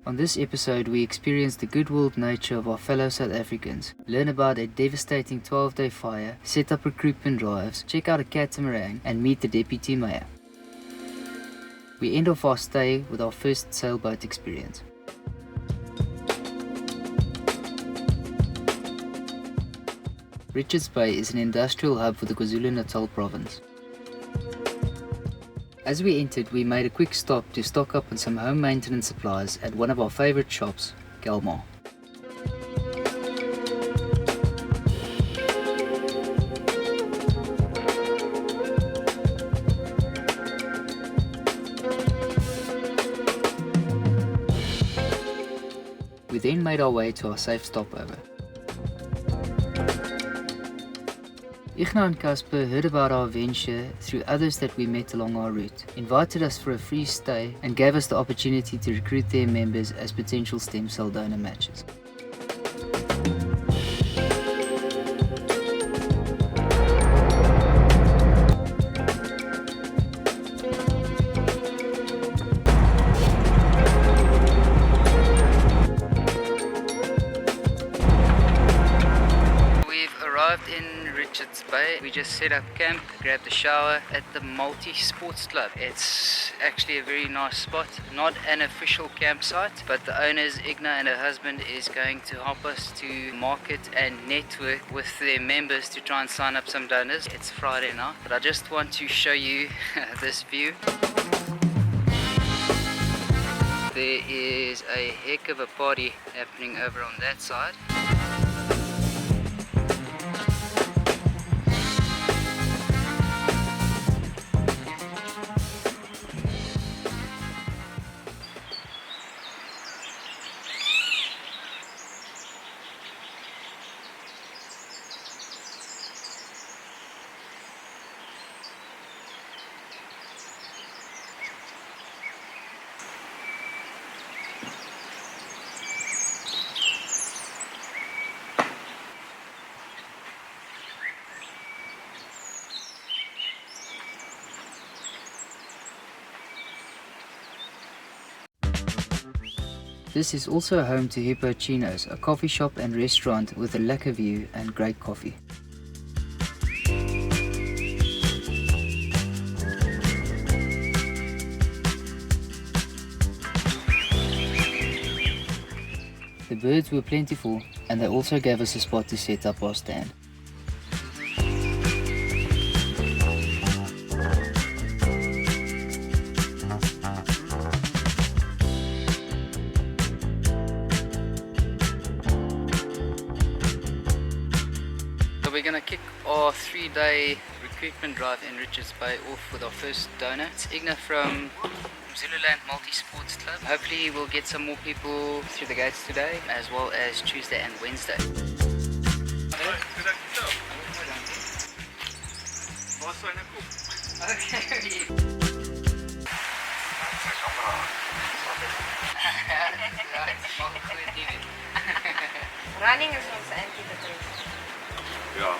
On this episode, we experience the good-willed nature of our fellow South Africans, learn about a devastating 12-day fire, set up recruitment drives, check out a catamaran, and meet the Deputy Mayor. We end off our stay with our first sailboat experience. Richards Bay is an industrial hub for the KwaZulu-Natal province. As we entered, we made a quick stop to stock up on some home maintenance supplies at one of our favourite shops, Galmar. We then made our way to our safe stopover. Igna and Casper heard about our venture through others that we met along our route, invited us for a free stay and gave us the opportunity to recruit their members as potential stem cell donor matches. Arrived in Richards Bay. We just set up camp, grabbed a shower at the Multi Sports Club. It's actually a very nice spot, not an official campsite, but the owners, Igna and her husband, is going to help us to market and network with their members to try and sign up some donors. It's Friday now, but I just want to show you this view. There is a heck of a party happening over on that side. This is also home to Hippo Chino's, a coffee shop and restaurant with a lekker view and great coffee. The birds were plentiful, and they also gave us a spot to set up our stand. We're going to kick our 3-day recruitment drive in Richards Bay off with our first donor. It's Igna from Zululand Multi Sports Club. Hopefully we'll get some more people through the gates today, as well as Tuesday and Wednesday. Running is onze antidepressant. Ja.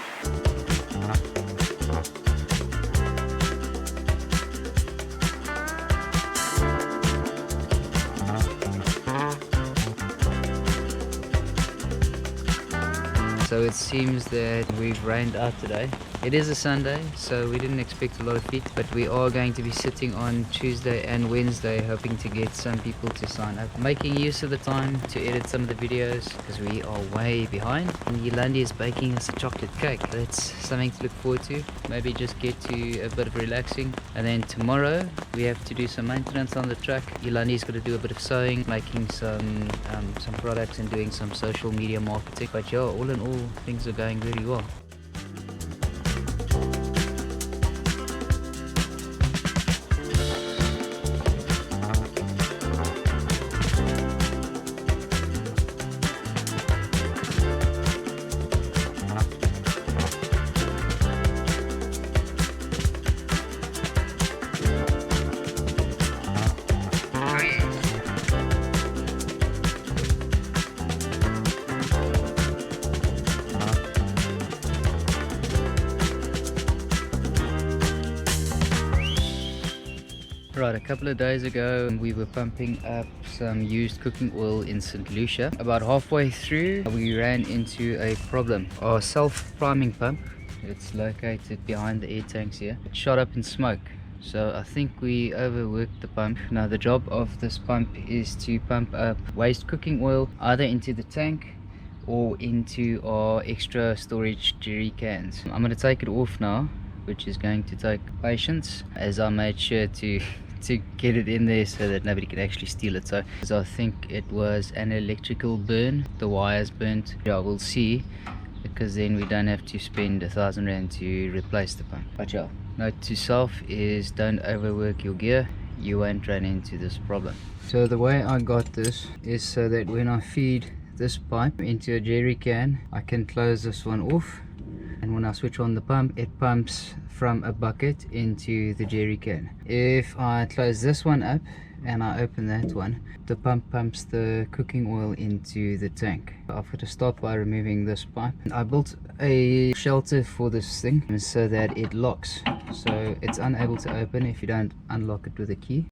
So it seems that we've rained out today. It is a Sunday, so we didn't expect a lot of feet, but we are going to be sitting on Tuesday and Wednesday hoping to get some people to sign up. Making use of the time to edit some of the videos because we are way behind. And Yolandi is baking us a chocolate cake. That's something to look forward to. Maybe just get to a bit of relaxing. And then tomorrow we have to do some maintenance on the truck. Yolandi's got to do a bit of sewing, making some products and doing some social media marketing. But yeah, all in all, things are going really well. Right, a couple of days ago we were pumping up some used cooking oil in St. Lucia. About halfway through we ran into a problem. Our self-priming pump, it's located behind the air tanks here, it shot up in smoke. So I think we overworked the pump. Now the job of this pump is to pump up waste cooking oil either into the tank or into our extra storage jerry cans. I'm going to take it off now, which is going to take patience, as I made sure to get it in there so that nobody can actually steal it. So I think it was an electrical burn, the wires burnt. Yeah, we'll see, because then we don't have to spend 1,000 rand to replace the pump. But yeah, note to self is don't overwork your gear, you won't run into this problem. So the way I got this is so that when I feed this pipe into a jerry can, I can close this one off, and when I switch on the pump, it pumps from a bucket into the jerry can. If I close this one up and I open that one, the pump pumps the cooking oil into the tank. I've got to start by removing this pipe. I built a shelter for this thing so that it locks, so it's unable to open if you don't unlock it with a key.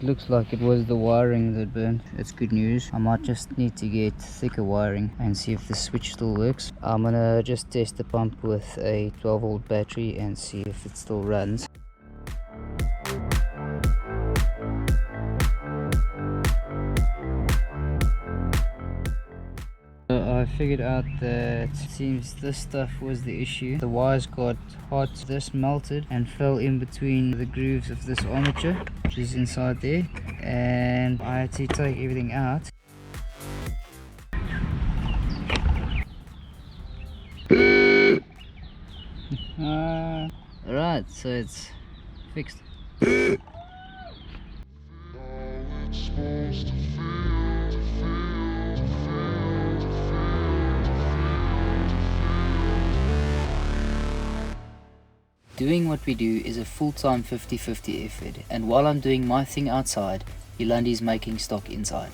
Looks like it was the wiring that burned. It's good news. I might just need to get thicker wiring and see if the switch still works. I'm gonna just test the pump with a 12-volt battery and see if it still runs. I figured out that it seems this stuff was the issue. The wires got hot, this melted and fell in between the grooves of this armature, which is inside there, and I had to take everything out. Alright, so it's fixed. Doing what we do is a full-time 50-50 effort, and while I'm doing my thing outside, Yolandi's making stock inside.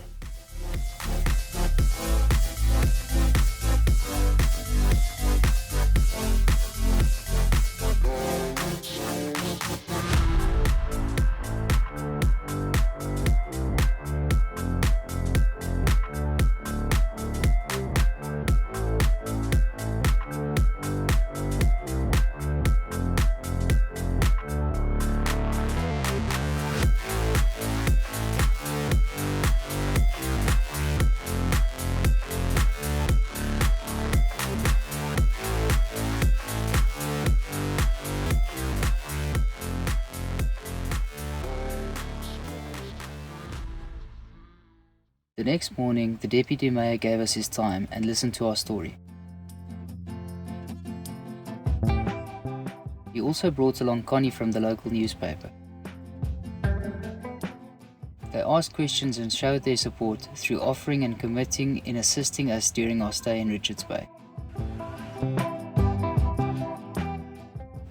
The next morning, the Deputy Mayor gave us his time and listened to our story. He also brought along Connie from the local newspaper. They asked questions and showed their support through offering and committing in assisting us during our stay in Richards Bay.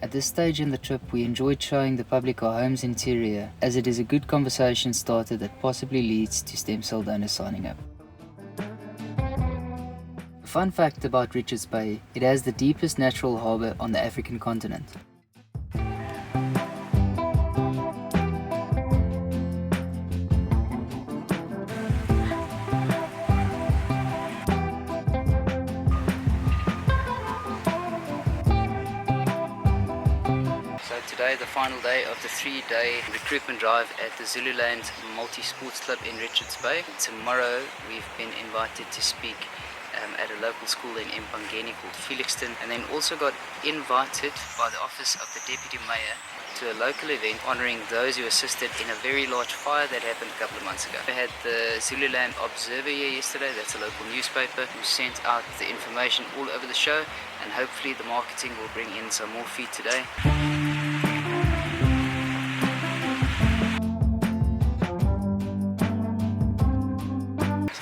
At this stage in the trip, we enjoyed showing the public our home's interior, as it is a good conversation starter that possibly leads to stem cell donors signing up. A fun fact about Richards Bay, it has the deepest natural harbour on the African continent. Today, the final day of the 3-day recruitment drive at the Zululand Multi Sports Club in Richards Bay. Tomorrow we've been invited to speak at a local school in Mpangeni called Felixton, and then also got invited by the office of the Deputy Mayor to a local event honouring those who assisted in a very large fire that happened a couple of months ago. We had the Zululand Observer here yesterday, that's a local newspaper, who sent out the information all over the show, and hopefully the marketing will bring in some more feed today.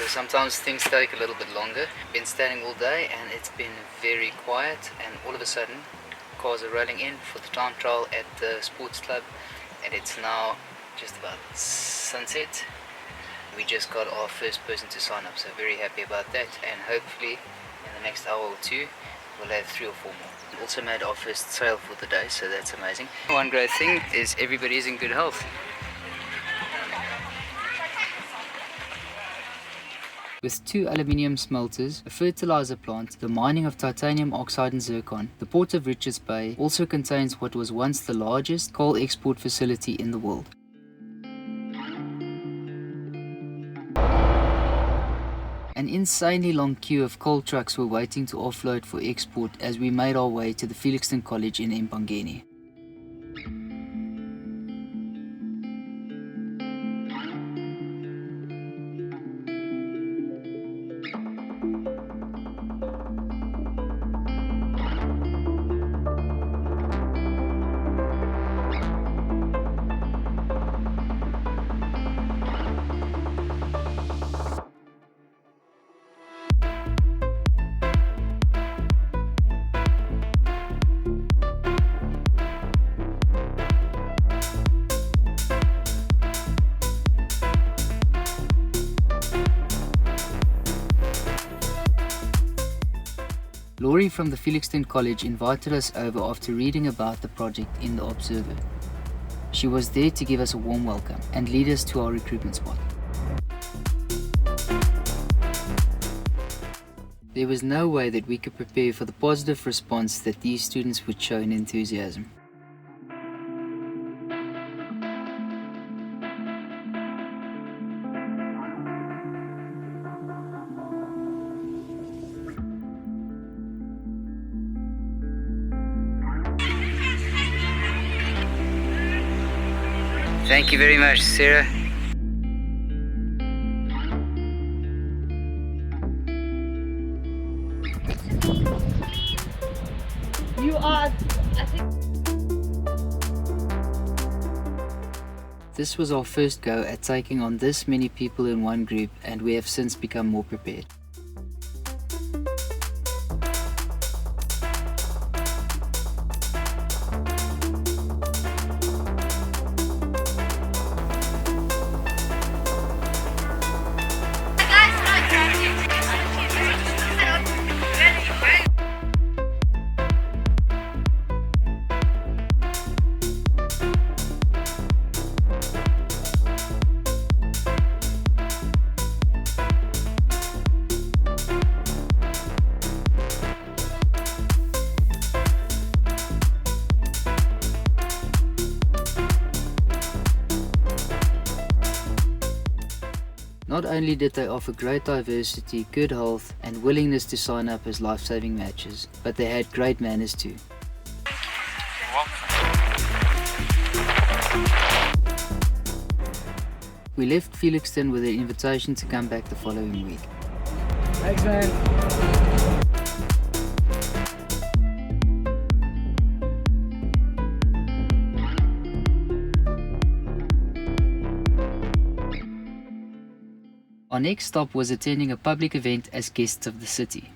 Sometimes things take a little bit longer. Been standing all day and it's been very quiet, and all of a sudden cars are rolling in for the time trial at the sports club, and it's now just about sunset. We just got our first person to sign up, so very happy about that, and hopefully in the next hour or two we'll have 3 or 4 more. We also made our first sale for the day, so that's amazing. One great thing is everybody is in good health. With 2 aluminium smelters, a fertilizer plant, the mining of titanium oxide and zircon, the port of Richards Bay also contains what was once the largest coal export facility in the world. An insanely long queue of coal trucks were waiting to offload for export as we made our way to the Felixton College in Mpangeni. Laurie from the Felixton College invited us over after reading about the project in the Observer. She was there to give us a warm welcome and lead us to our recruitment spot. There was no way that we could prepare for the positive response that these students would show in enthusiasm. Thank you very much, Sarah. You are, I think. This was our first go at taking on this many people in one group, and we have since become more prepared. Not only did they offer great diversity, good health, and willingness to sign up as life-saving matches, but they had great manners too. We left Felixton with an invitation to come back the following week. Thanks, man. Our next stop was attending a public event as guests of the city.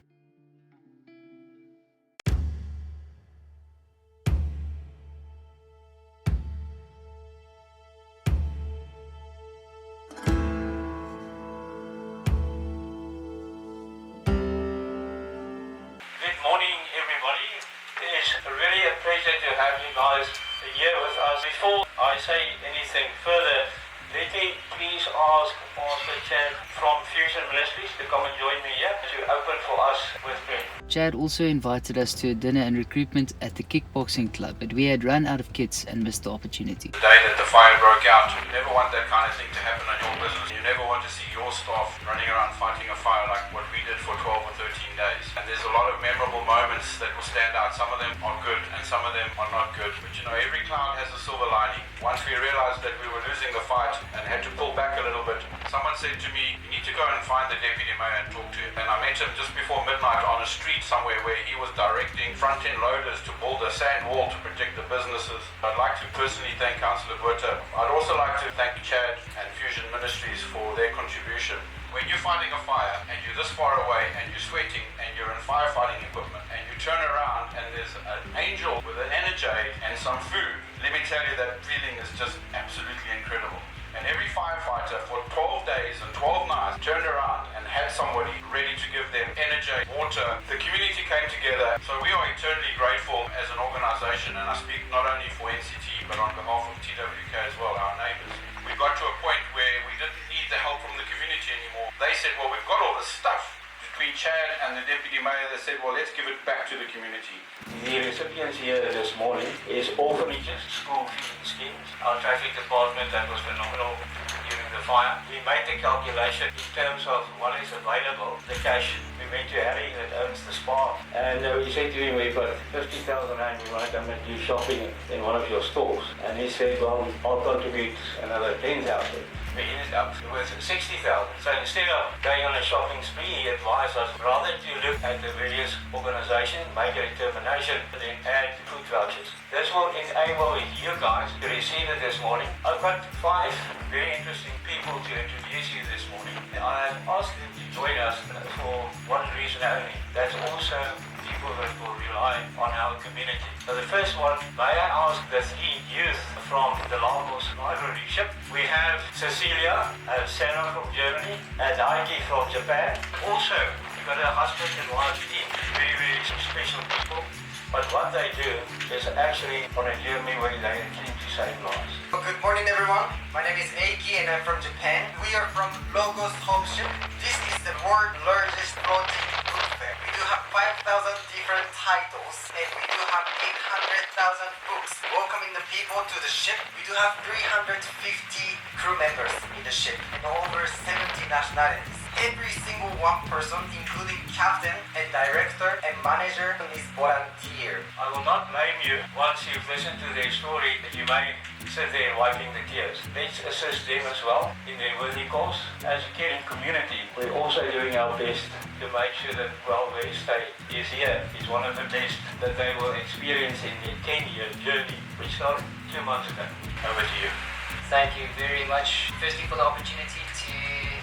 Good morning, everybody. It is really a pleasure to have you guys here with us. Before I say anything further, let me please ask Pastor Chad from Fusion Ministries to come and join me here to open for us with prayer. Chad also invited us to a dinner and recruitment at the kickboxing club, but we had run out of kits and missed the opportunity. The day that the fire broke out, you never want that kind of thing to happen on your business. You never want to see your staff running around fighting a fire like what we did for 12 or 13 days. And there's a lot of memorable moments that will stand out. Some of them are good and some of them are not good. But you know, every cloud has a silver lining. Once we realized that we were losing the fight and had to pull back a little bit, someone said to me, you need to go and find the Deputy Mayor and talk to him. And I met him just before midnight on a street somewhere where he was directing front-end loaders to build a sand wall to protect the businesses. I'd like to personally thank Councillor Botha. I'd also like to thank Chad and Fusion Ministries for their contribution. When you're fighting a fire and you're this far away and you're sweating and you're in firefighting equipment and you turn around and there's an angel with an energy and some food, let me tell you that feeling is just absolutely incredible. And every firefighter for 12 days and 12 nights turned around and had somebody ready to give them energy, water. The community came together. So we are eternally grateful as an organization, and I speak not only for NCT but on behalf of TWK as well, our neighbors. We got to a point where we didn't need the help from the community anymore. They said, well, we've got all this stuff. Between Chad and the Deputy Mayor, they said, well, let's give it back to the community. The recipients here this morning is orphanages, school feeding schemes. Our traffic department, that was phenomenal during the fire. We made the calculation in terms of what is available, the cash. We went to Harry that owns the spa, and we said to him, we've got 50,000 rand, we want to come and do shopping in one of your stores. And he said, well, I'll contribute another 10,000. We ended up with 60,000. So instead of going on a shopping spree, he advised us rather to look at the various organizations, make a determination, and then add food vouchers. This will enable you guys to receive it this morning. I've got 5 very interesting people to introduce you this morning. I have asked them to join us for one reason only. That's also people that will rely on our community. So the first one, may I ask the 3 youth from the Lagos Library ship. We have Cecilia, Sarah from Germany, and Heidi from Japan. Also, we've got a husband and wife team, very, very special people. But what they do is actually on a journey where they aim to save lives. Well, good morning everyone. My name is Eiki and I'm from Japan. We are from Lagos Home Ship. This is the world's largest floating book fair. We do have 5,000 different titles and we do have 800,000 books welcoming the people to the ship. We do have 350 crew members in the ship and over 70 nationalities. Every single one person, including captain and director and manager, is volunteer. I will not blame you once you've listened to their story that you may sit there wiping the tears. Let's assist them as well in their worthy cause. As a caring community, we're also doing our best to make sure that where stay is here is one of the best that they will experience in their 10-year journey, which started 2 months ago. Over to you. Thank you very much, firstly, for the opportunity to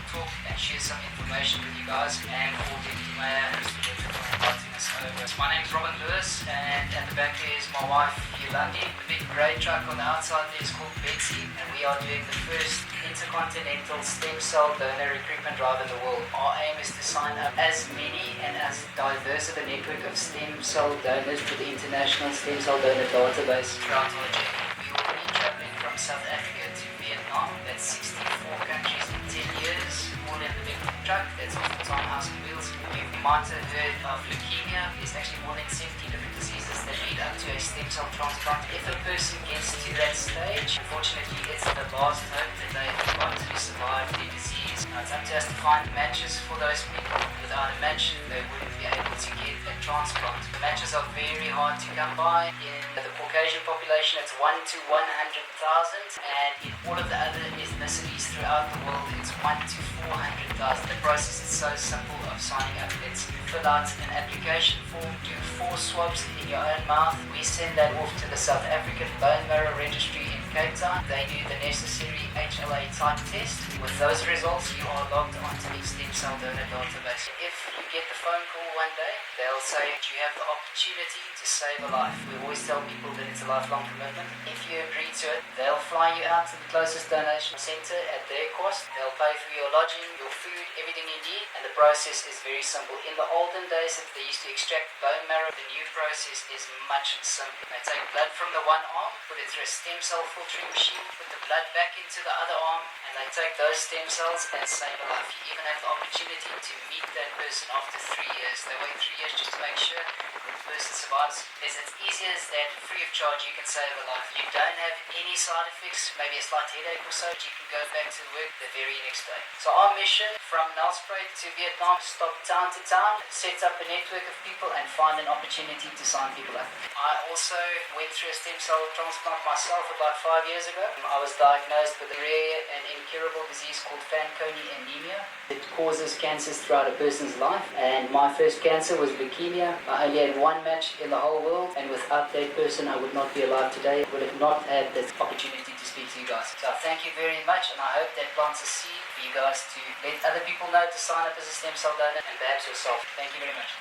talk and share some information with you guys, and for Deputy Mayor Christo Botha for inviting us over. My name is Robin Lewis, and at the back there is my wife Yolandi. The big grey truck on the outside there is called Betsy, and we are doing the first intercontinental stem cell donor recruitment drive in the world. Our aim is to sign up as many and as diverse of a network of stem cell donors to the International Stem Cell Donor Database throughout our journey. We will be travelling from South Africa to Vietnam. That's 64 countries in 10 years. All in the big truck. That's a full-time house on wheels. You might have heard of leukemia. There's actually more than 70 different diseases that lead up to a stem cell transplant. If a person gets to that stage, unfortunately it's the last hope that they have got to survive their disease. Now it's up to us to find matches for those people. Without a match, they wouldn't be able to get a transplant. The matches are very hard to come by. In the Caucasian population, it's 1 to 100,000, and in all of the other ethnicities throughout the world, it's 1 to 400,000. The process is so simple of signing up. It's fill out an application form, do 4 swabs in your own mouth. We send that off to the South African Bone Marrow Registry in Cape Town. They do the necessary HLA type test. With those results, you are logged onto the stem cell donor database. If you get the phone call one day, they'll say, do you have the opportunity to save a life? We always tell people that it's a lifelong commitment. If you agree to it, they'll fly you out to the closest donation center at their cost. They'll pay for your lodging, your food, everything you need, and the process is very simple. In the olden days, if they used to extract bone marrow, the new process is much simpler. They take blood from the one arm, put it through a stem cell filtering machine, put the blood back into the other arm, and they take those stem cells and save a life. You even have the opportunity to meet that person after 3 years. They wait 3 years just to make sure that the person survives. It's as easy as that. Free of charge, you can save a life. You don't have any side effects, maybe a slight headache or so, but you can go back to work the very next day. So our mission from Nelspruit to Vietnam, stop town to town, set up a network of people and find an opportunity to sign people up. I also went through a stem cell transplant myself about 5 years ago. I was diagnosed with a rare and incurable disease called Fanconi Anemia. It causes cancers throughout a person's life, and my first cancer was leukemia. I only had one match in the whole world, and without that person I would not be alive today. I would have not had this opportunity to speak to you guys. So thank you very much, and I hope that plants a seed for you guys to let other people know to sign up as a stem cell donor, and perhaps yourself. Thank you very much.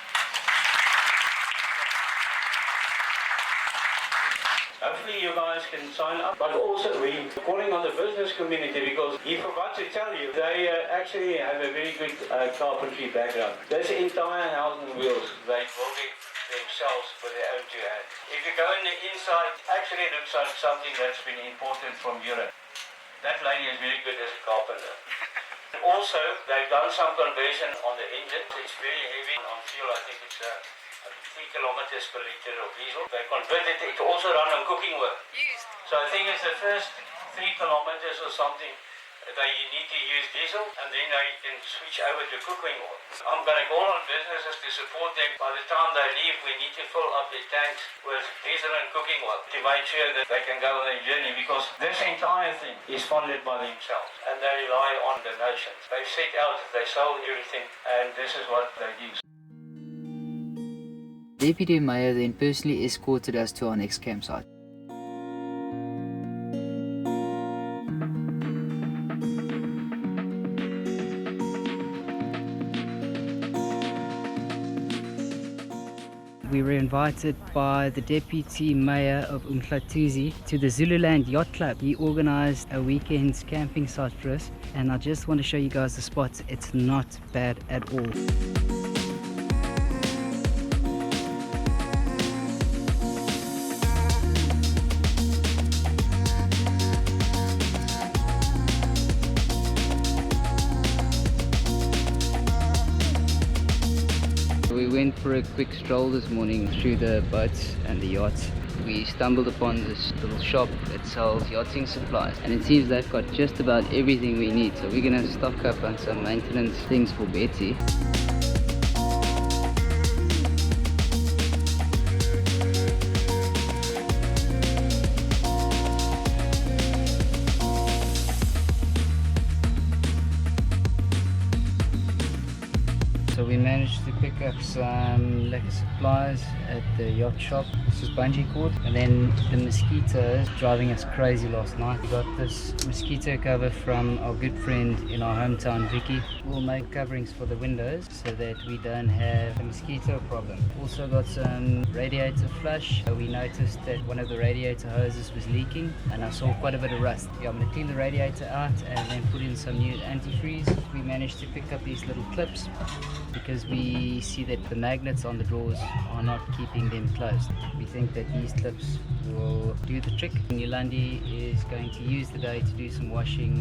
Hopefully you guys can sign up, but also we're calling on the business community because he forgot to tell you, they actually have a very good carpentry background. This entire house on wheels, they build it themselves with their own two hands. If you go in the inside, actually it looks like something that's been imported from Europe. That lady is very good as a carpenter. Also, they've done some conversion on the engine. It's very heavy on fuel. I think it's 3 kilometers per liter of diesel. They converted it to also run on cooking oil. So I think it's the first 3 kilometers or something that you need to use diesel, and then you can switch over to cooking oil. I'm going to call on businesses to support them. By the time they leave, we need to fill up their tanks with diesel and cooking oil to make sure that they can go on their journey, because this entire thing is funded by themselves and they rely on donations. They set out, they sold everything, and this is what they do. Deputy Mayor then personally escorted us to our next campsite. We were invited by the Deputy Mayor of uMhlathuze to the Zululand Yacht Club. He organised a weekend camping site for us, and I just want to show you guys the spots. It's not bad at all. We went for a quick stroll this morning through the boats and the yachts. We stumbled upon this little shop that sells yachting supplies, and it seems they've got just about everything we need, so we're going to stock up on some maintenance things for Betsy. So we managed to pick up some lekker supplies at the yacht shop. This is bungee cord, and then the mosquitoes driving us crazy last night. We got this mosquito cover from our good friend in our hometown, Vicky. We'll make coverings for the windows so that we don't have a mosquito problem. Also got some radiator flush. We noticed that one of the radiator hoses was leaking, and I saw quite a bit of rust. Yeah, I'm going to clean the radiator out and then put in some new antifreeze. We managed to pick up these little clips because we see that the magnets on the doors are not keeping them closed. We think that these clips will do the trick. Yolandi is going to use the day to do some washing.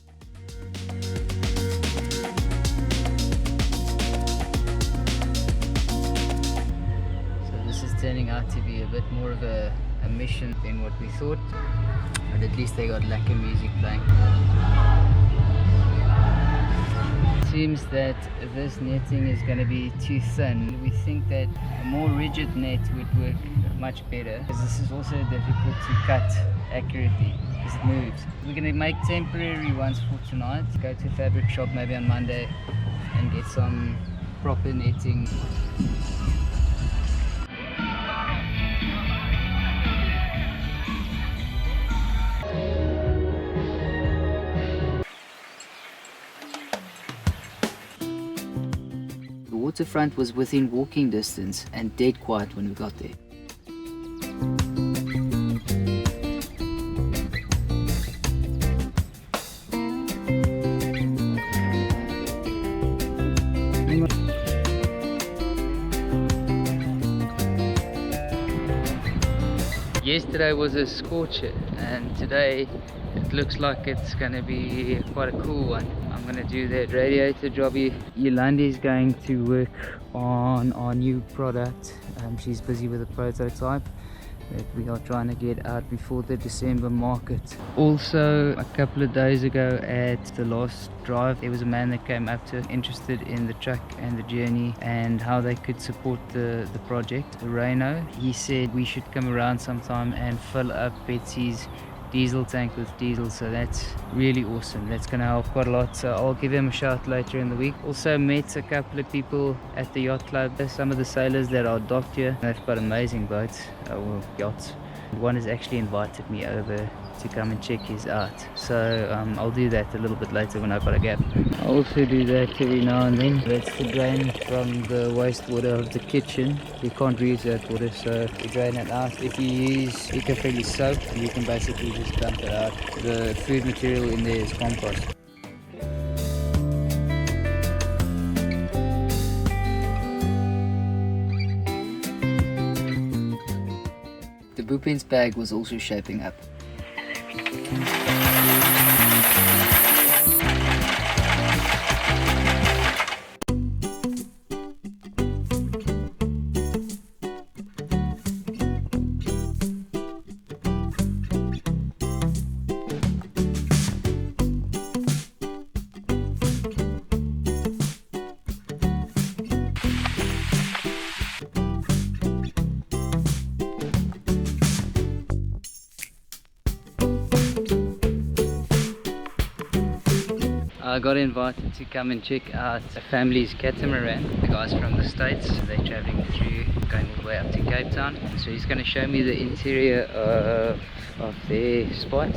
So this is turning out to be a bit more of a mission than what we thought, but at least they got lacquer music playing. Seems that this netting is going to be too thin. We think that a more rigid net would work much better, because this is also difficult to cut accurately because it moves. We're going to make temporary ones for tonight. Go to a fabric shop maybe on Monday and get some proper netting. The waterfront was within walking distance and dead quiet when we got there. Yesterday was a scorcher, and today it looks like it's going to be quite a cool one. I'm going to do that radiator jobby. Yolandi is going to work on our new product. She's busy with a prototype that we are trying to get out before the December market. Also, a couple of days ago at the last drive, there was a man that came up to us interested in the truck and the journey and how they could support the project, Reno. He said we should come around sometime and fill up Betsy's diesel tank with diesel, so that's really awesome. That's going to help quite a lot, so I'll give him a shout later in the week. Also met a couple of people at the yacht club. Some of the sailors that are docked here, they've got amazing boats, or yachts, One has actually invited me over to come and check his out, so I'll do that a little bit later when I've got a gap. I also do that every now and then. That's the drain from the wastewater of the kitchen. You can't reuse that water, so you drain it out. If you use eco-friendly soap, you can basically just dump it out. The food material in there is compost. The Boopens bag was also shaping up. I got invited to come and check out a family's catamaran. The guys from the States, they're traveling through, going all the way up to Cape Town. So he's going to show me the interior of their spot.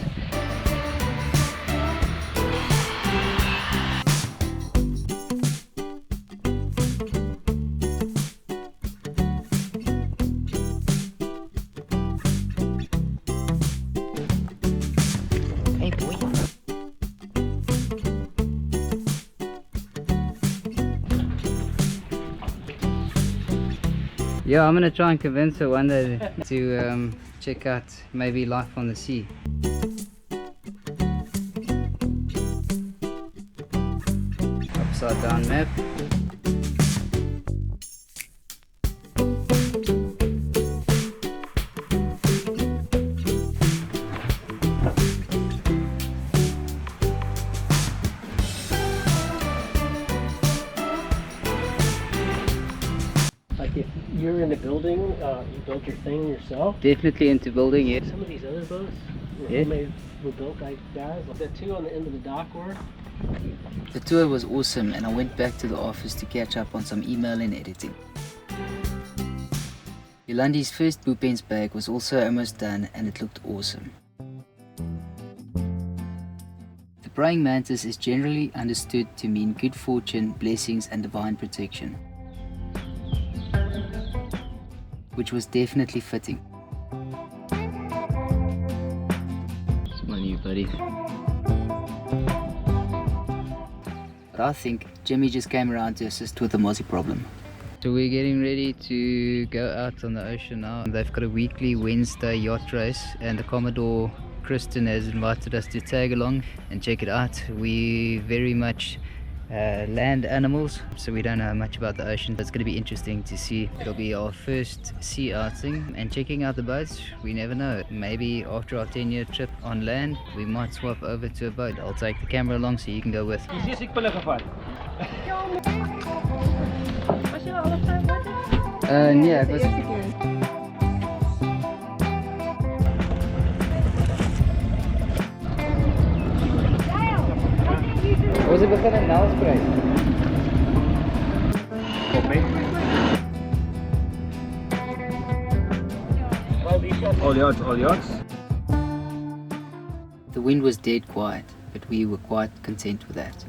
Hey boy. Yeah, I'm gonna try and convince her one day to check out maybe life on the sea. Upside down map. Like if you're in a building, you built your thing yourself. Definitely into building it. Some of these other boats Yeah. were built like guys. The two on the end of the dock were. The tour was awesome and I went back to the office to catch up on some email and editing. Yolandi's first Boopens bag was also almost done and it looked awesome. The praying mantis is generally understood to mean good fortune, blessings and divine protection, which was definitely fitting. It's my new buddy. But I think Jimmy just came around to assist with the Mozzie problem. So we're getting ready to go out on the ocean now. They've got a weekly Wednesday yacht race and the Commodore Kirsten has invited us to tag along and check it out. We very much land animals, so we don't know much about the ocean. It's going to be interesting to see. It'll be our first sea outing and checking out the boats. We never know, maybe after our 10-year trip on land we might swap over to a boat. I'll take the camera along so you can go with. Was jy pille gevat? Was jy al op daai boot? Yeah, it was. Was it begin nou spray? All yachts. The wind was dead quiet, but we were quite content with that.